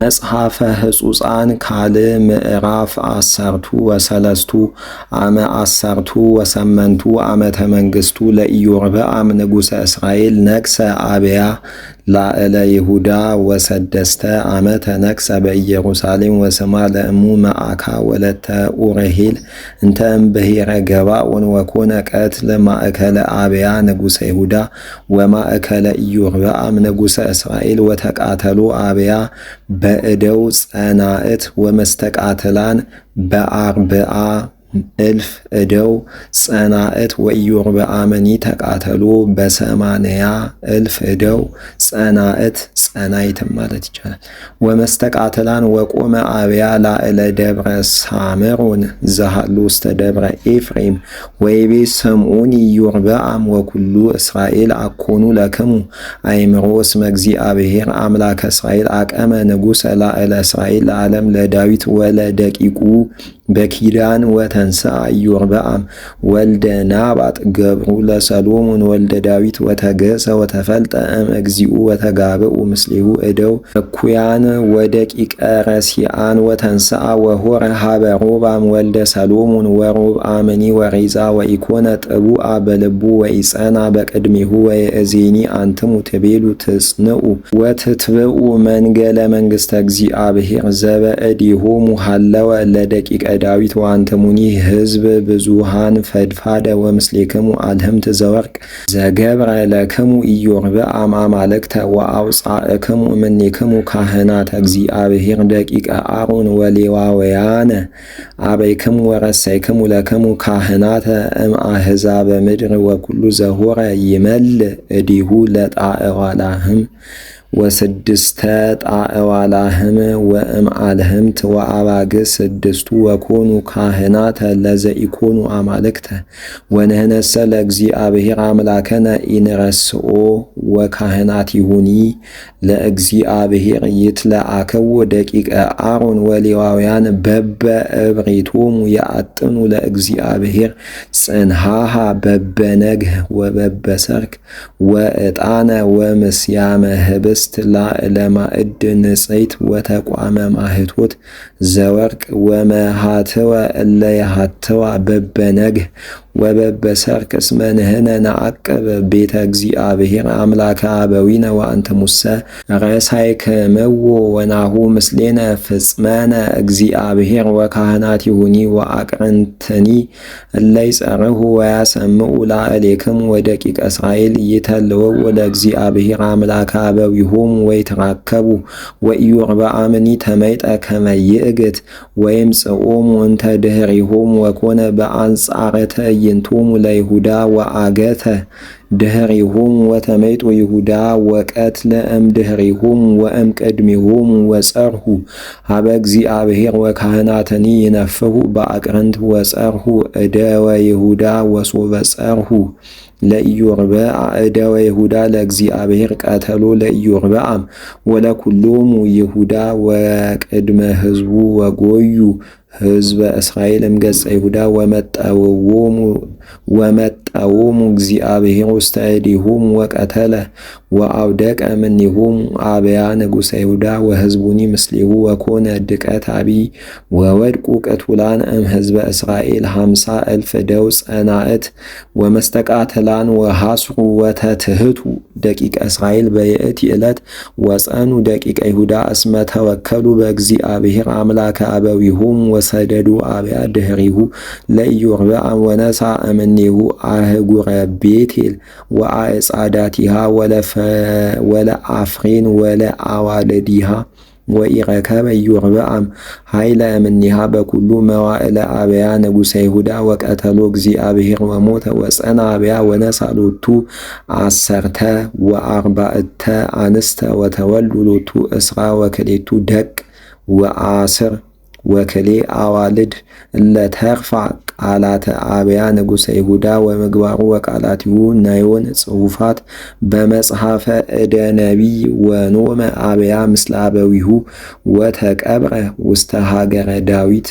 መጽሐፈ ሕጹፃን ካልዕ ምዕራፍ 13 አመ 18 ዓመተ መንግሥቱ ለኢዮርብዓም ንጉሠ እስራኤል ነግሠ አብያ ላዕለ ይሁዳ ወሰደስተ ዓመተ ነግሠ በኢየሩሳሌም ወስማ ለእሙ መዓካ ወለተ ኡርሂል እንተ እምብሔረ ገባኦን ወኮነ ቀትለ ማእከለ አብያ ንጉሠ ይሁዳ ወማእከለ ኢዮርብዓም ንጉሠ እስራኤል ወተቃተሎ አብያ በእደው ጸናእት ወመስተቃትላን በአርብዓ እልፍ እደው ጸናእት ወኢዮርብዓምኒ ተቃተሎ በሰማንያ እልፍ እደው ጸናእት ጸናይትም ማለት ይቻላል። ወመስተቃትላን ወቆመ አብያ ላዕለ ደብረ ሳምሮን ዘሃሉ ውስተ ደብረ ኤፍሬም ወይቤ ስምዑኒ ኢዮርብዓም ወኩሉ እስራኤል አኮኑ ለክሙ አእምሮ እስመ እግዚአብሔር አምላከ እስራኤል አቀመ ንጉሠ ላዕለ እስራኤል ለዓለም ለዳዊት ወለደቂቁ በኪዳን ወተንሥአ ኢዮርብዓም ወልደ ናባጥ ገብሩ ለሰሎሞን ወልደ ዳዊት ወተገሠ ወተፈልጠ እም እግዚኡ ወተጋብኡ ምስሌሁ እደው እኩያን ወደቂቀ ረሲዓን ወተንሥአ ወሆረ ሀበ ሮብዓም ወልደ ሰሎሞን ወሮብዓምኒ ወሬዛ ወኢኮነ ጥቡአ በልቡ ወኢጸና በቅድሜሁ ወየእዜኒ አንትሙ ትቤሉ ትጽንዑ ወትትብኡ መንገለ መንግሥተ እግዚአብሔር ዘበእዴሆሙ ሃለወ ለደቂቀ ዳዊት ወአንትሙኒ ሕዝብ ብዙሃን ፈድፋደ ወምስሌክሙ አልህምት ዘወርቅ ዘገብረ ለክሙ ኢዮርብዓም አማልክተ ወአውፃእክሙ እምኔክሙ ካህናተ እግዚአብሔር ደቂቀ አሮን ወሌዋውያነ አበይክሙ ወረሰይክሙ ለክሙ ካህናተ እምአሕዛበ ምድር ወኩሉ ዘሆረ ይመልእ እዴሁ ለጣዕዋላህም ወስድስተ ጣዕዋላህም ወእምአልህምት ወአባግ ስድስቱ ወኮኑ ካህናተ ለዘኢኮኑ አማልክተ ወንህነሰ ለእግዚአብሔር አምላከነ ኢንረስኦ ወካህናቲሁኒ ለእግዚአብሔር ይትለአከው ደቂቀ አሮን ወሌዋውያን በበ እብሪቶሙ ያአጥኑ ለእግዚአብሔር ጽንሃሃ በበነግህ ወበበሰርክ ወዕጣነ ወምስያመ ህብስት ላዕለ ማዕድ ንጽሕት ወተቋመ ማህቶት ዘወርቅ ወመሃትወ እለ የሃትዋ በበነግህ ወበበሰርክ እስመ ንሕነ ነዐቅብ ቤተ እግዚአብሔር አምላከ አበዊነ ወአንትሙሰ ረሳይክምዎ ወናሁ ምስሌነ ፍጽመነ እግዚአብሔር ወካህናቲሁኒ ወአቅርንትኒ እለ ይጸርሁ ወያሰምዑ ላዕሌክሙ ወደቂቀ እስራኤል ይተልወው ለእግዚአብሔር አምላከ አበዊሆሙ ወይትራከቡ ወኢዮርብዓምኒ ተመይጠ ከመ ይእግት ወይምጽኦሙ እንተ ድኅሬሆሙ ወኮነ በአንጻረ ትዕይንቶሙ ለይሁዳ ወአገተ ድኅሬሆሙ ወተመይጦ ይሁዳ ወቀትለ እምድኅሬሆሙ ወእምቅድሜሆሙ ወጸርሁ ሀበ እግዚአብሔር ወካህናትኒ ይነፍሑ በአቅርንት ወጸርሁ እደወ ይሁዳ ወሶበ ጸርሁ ለኢዮርብዓ እደወ ይሁዳ ለእግዚአብሔር ቀተሎ ለኢዮርብዓም ወለኩሎሙ ይሁዳ ወቅድመ ሕዝቡ ወጎዩ ሕዝበ እስራኤልም ገጸ ይሁዳ ወመጠዎሙ እግዚአብሔር ውስተ እዴሆሙ ወቀተለ ወአውደቀ እምኔሆሙ አብያ ንጉሠ ይሁዳ ወሕዝቡኒ ምስሌሁ ወኮነ ድቀት አቢይ ወወድቁ ቅቱላን እምሕዝበ እስራኤል 50 እልፍ እደው ጸናእት ወመስተቃትላን ወሐስሩ ወተትህቱ ደቂቀ እስራኤል በይእቲ ዕለት ወጸኑ ደቂቀ ይሁዳ እስመ ተወከሉ በእግዚአብሔር አምላከ አበዊሆሙ ወሰደዱ አብያ ድኅሬሁ ለኢዮርብዓም ወነሣ እምኔሁ አህጉረ ቤቴል ወአዕጻዳቲሃ ወለአፍሬን ወለአዋልዲሃ ወኢረከበ ኢዮርብዓም ኃይለ እምኔሃ በኩሉ መዋዕለ አብያ ንጉሠ ይሁዳ ወቀተሎ እግዚአብሔር ወሞተ ወጸና አብያ ወነሣ ሎቱ 10 ወአርባዕተ አንስተ ወተወልዱ ሎቱ 10 ወክሌቱ ደቅ ወአስር ወክሌ አዋልድ ለተርፋ ቃላተ አብያ ንጉሠ ይሁዳ ወምግባሩ ወቃላቲሁ ናዮን ጽሑፋት በመጽሐፈ እደ ነቢይ ወኖመ አብያ ምስለ አበዊሁ ወተቀብረ ውስተ ሀገረ ዳዊት